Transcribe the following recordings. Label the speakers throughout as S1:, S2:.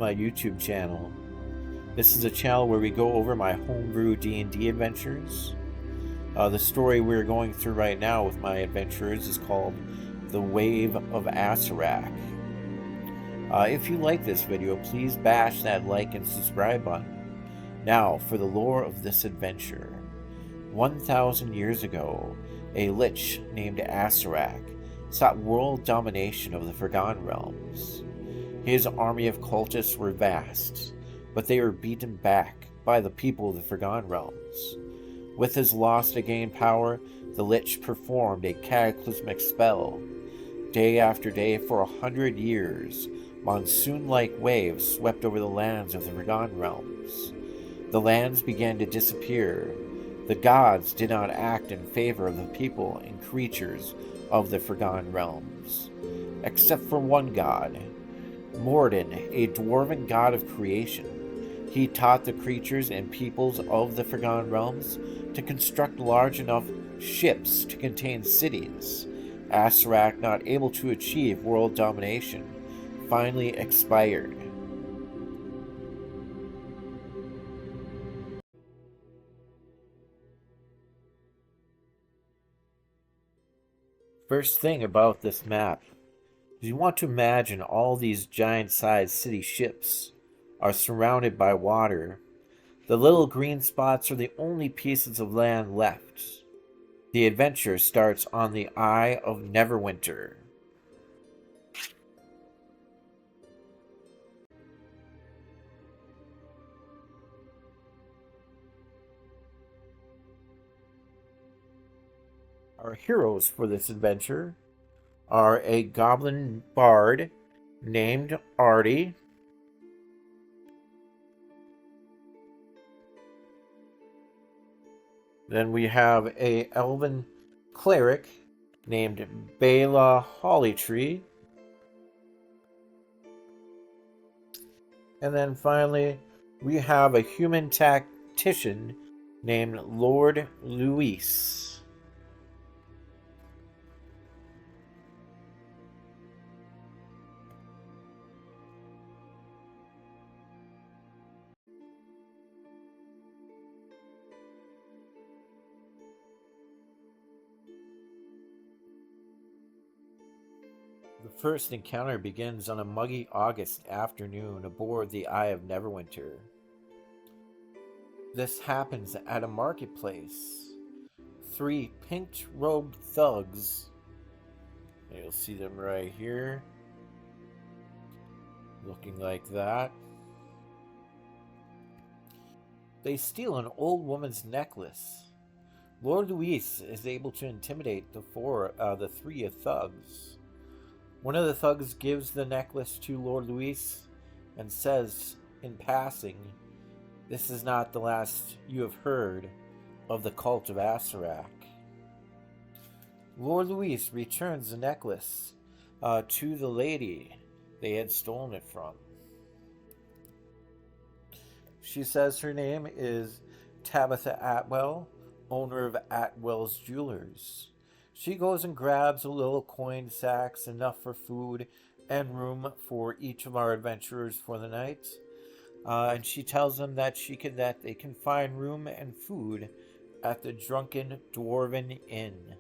S1: my YouTube channel. This is a channel where we go over my homebrew D&D adventures. The story we're going through right now with my adventurers is called The Wave of Acerak. If you like this video, please bash that like and subscribe button. Now, for the lore of this adventure. 1,000 years ago, a lich named Acerak sought world domination of the Forgotten Realms. His army of cultists were vast, but they were beaten back by the people of the Forgotten Realms. With his loss to gain power, the lich performed a cataclysmic spell. Day after day for 100 years, monsoon-like waves swept over the lands of the Forgotten Realms. The lands began to disappear. The gods did not act in favor of the people and creatures of the Forgotten Realms, except for one god, Morden, a dwarven god of creation. He taught the creatures and peoples of the Forgotten Realms to construct large enough ships to contain cities. Acerak, not able to achieve world domination, finally expired. First thing about this map is you want to imagine all these giant-sized city ships are surrounded by water. The little green spots are the only pieces of land left. The adventure starts on the Eye of Neverwinter. Our heroes for this adventure are a goblin bard named Artie, then we have a elven cleric named Bela Hollytree, and then finally we have a human tactician named Lord Luis. The first encounter begins on a muggy August afternoon aboard the Eye of Neverwinter. This happens at a marketplace. 3 pink-robed thugs, you'll see them right here, looking like that. They steal an old woman's necklace. Lord Luis is able to intimidate the 3 thugs. One of the thugs gives the necklace to Lord Luis and says, in passing, "This is not the last you have heard of the cult of Acerak." Lord Luis returns the necklace to the lady they had stolen it from. She says her name is Tabitha Atwell, owner of Atwell's Jewelers. She goes and grabs a little coin sacks, enough for food and room for each of our adventurers for the night. And she tells them that they can find room and food at the Drunken Dwarven Inn.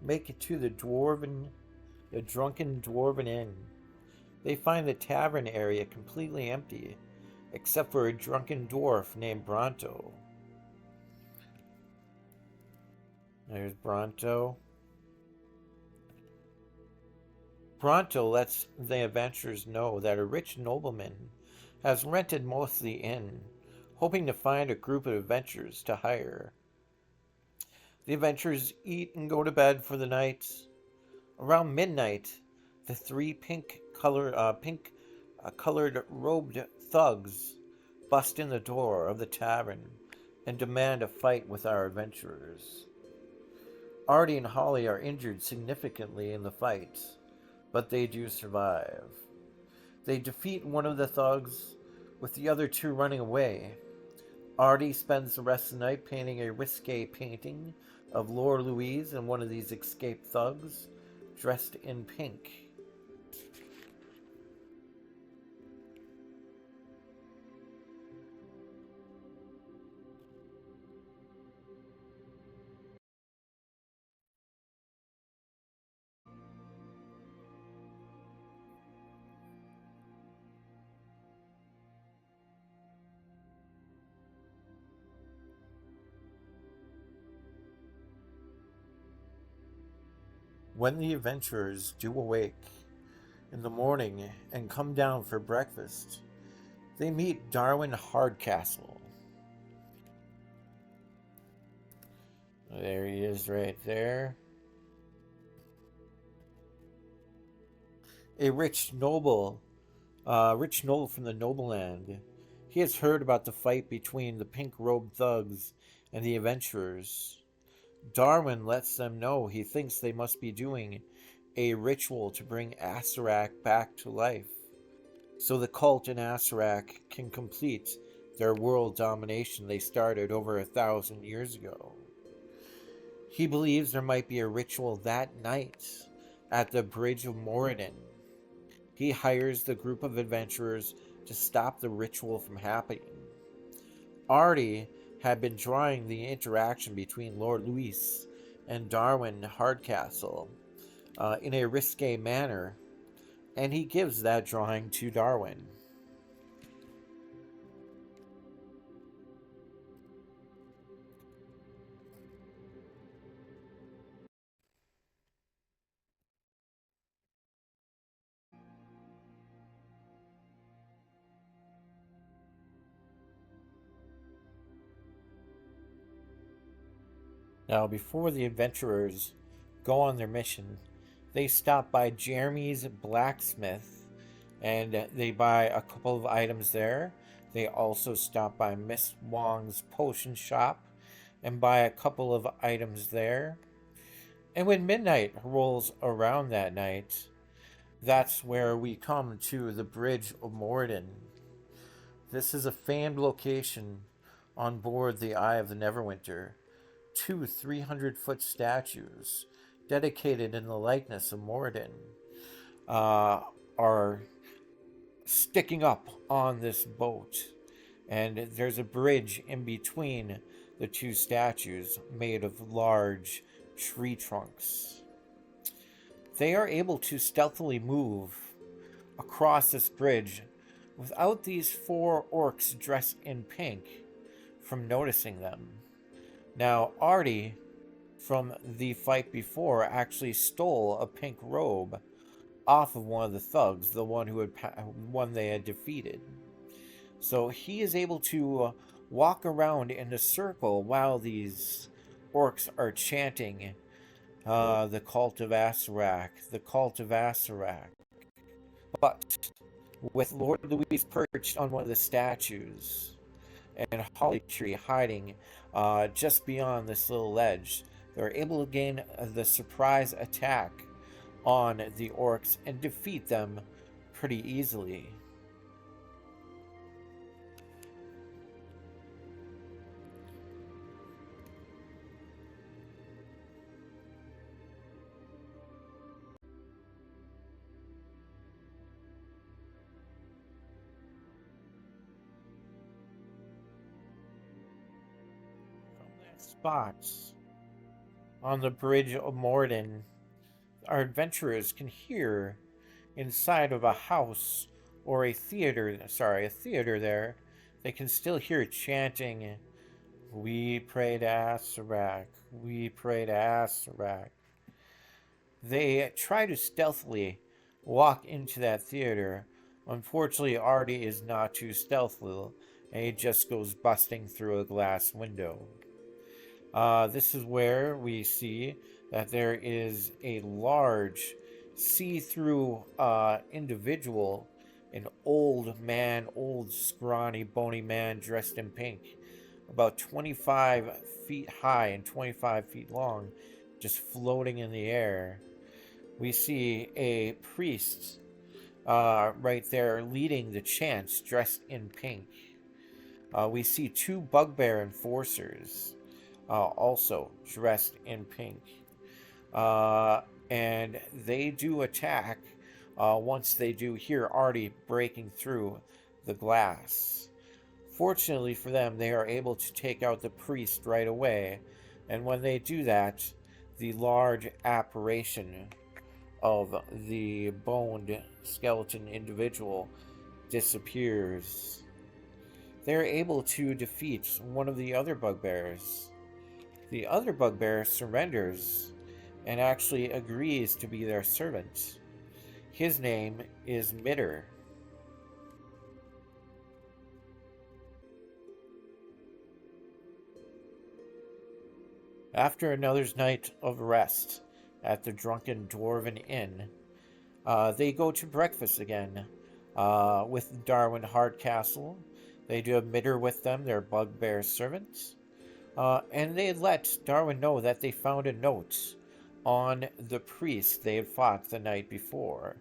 S1: Make it to the Drunken Dwarven Inn. They find the tavern area completely empty, except for a drunken dwarf named Bronto. There's Bronto. Bronto lets the adventurers know that a rich nobleman has rented most of the inn, hoping to find a group of adventurers to hire. The adventurers eat and go to bed for the night. Around midnight, the 3 pink-colored robed thugs bust in the door of the tavern, and demand a fight with our adventurers. Artie and Holly are injured significantly in the fight, but they do survive. They defeat one of the thugs, with the other two running away. Artie spends the rest of the night painting a risque painting of Lord Louise and one of these escaped thugs, dressed in pink. When the adventurers do awake in the morning and come down for breakfast, they meet Darwin Hardcastle. There he is right there. A rich noble from the nobleland. He has heard about the fight between the pink-robed thugs and the adventurers. Darwin lets them know he thinks they must be doing a ritual to bring Acerak back to life, so the cult in Acerak can complete their world domination they started over 1,000 years ago. He believes there might be a ritual that night at the Bridge of Moradin. He hires the group of adventurers to stop the ritual from happening. Artie had been drawing the interaction between Lord Louis and Darwin Hardcastle in a risque manner, and he gives that drawing to Darwin. Now, before the adventurers go on their mission, they stop by Jeremy's blacksmith and they buy a couple of items there. They also stop by Miss Wong's potion shop and buy a couple of items there. And when midnight rolls around that night, that's where we come to the Bridge of Moradin. This is a famed location on board the Eye of the Neverwinter. Two 300-foot statues dedicated in the likeness of Moradin are sticking up on this boat, and there's a bridge in between the two statues made of large tree trunks. They are able to stealthily move across this bridge without these four orcs dressed in pink from noticing them. Now, Artie, from the fight before, actually stole a pink robe off of one of the thugs, the one they had defeated. So he is able to walk around in a circle while these orcs are chanting, the cult of Acerak, the cult of Acerak. But with Lord Louis perched on one of the statues and Holly Tree hiding just beyond this little ledge, they're able to gain the surprise attack on the orcs and defeat them pretty easily. From that spot on the Bridge of Morden, our adventurers can hear inside of a house or a theater there. They can still hear chanting, "We pray to Acerak, we pray to Acerak." They try to stealthily walk into that theater. Unfortunately, Artie is not too stealthily, and he just goes busting through a glass window. This is where we see that there is a large see-through individual, an old man, old scrawny, bony man dressed in pink, about 25 feet high and 25 feet long, just floating in the air. We see a priest right there leading the chants dressed in pink. We see two bugbear enforcers also dressed in pink. Uh, and they do attack once they do hear Artie breaking through the glass. Fortunately for them, they are able to take out the priest right away, and when they do that, the large apparition of the boned skeleton individual disappears. They're able to defeat one of the other bugbears. The other bugbear surrenders and actually agrees to be their servant. His name is Mitter. After another night of rest at the drunken Dwarven Inn, they go to breakfast again with Darwin Hardcastle. They do a Mitter with them, their bugbear servant. And they let Darwin know that they found a note on the priest they had fought the night before.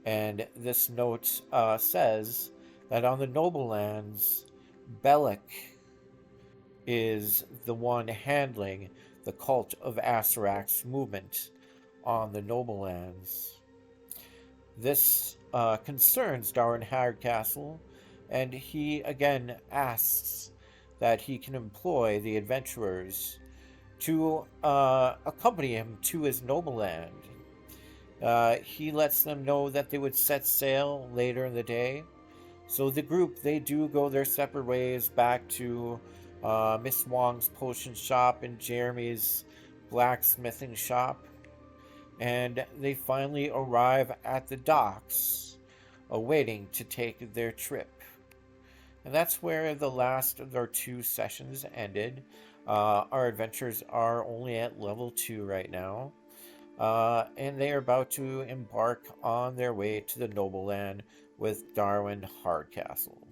S1: And this note says that on the noble lands, Bellic is the one handling the cult of Acerak's movement on the noble lands. This concerns Darwin Hardcastle, and he again asks that he can employ the adventurers to accompany him to his noble land. He lets them know that they would set sail later in the day. So the group, they do go their separate ways back to Miss Wong's potion shop and Jeremy's blacksmithing shop. And they finally arrive at the docks, awaiting to take their trip. And that's where the last of our 2 sessions ended. Our adventures are only at level 2 right now. And they are about to embark on their way to the Noble Land with Darwin Hardcastle.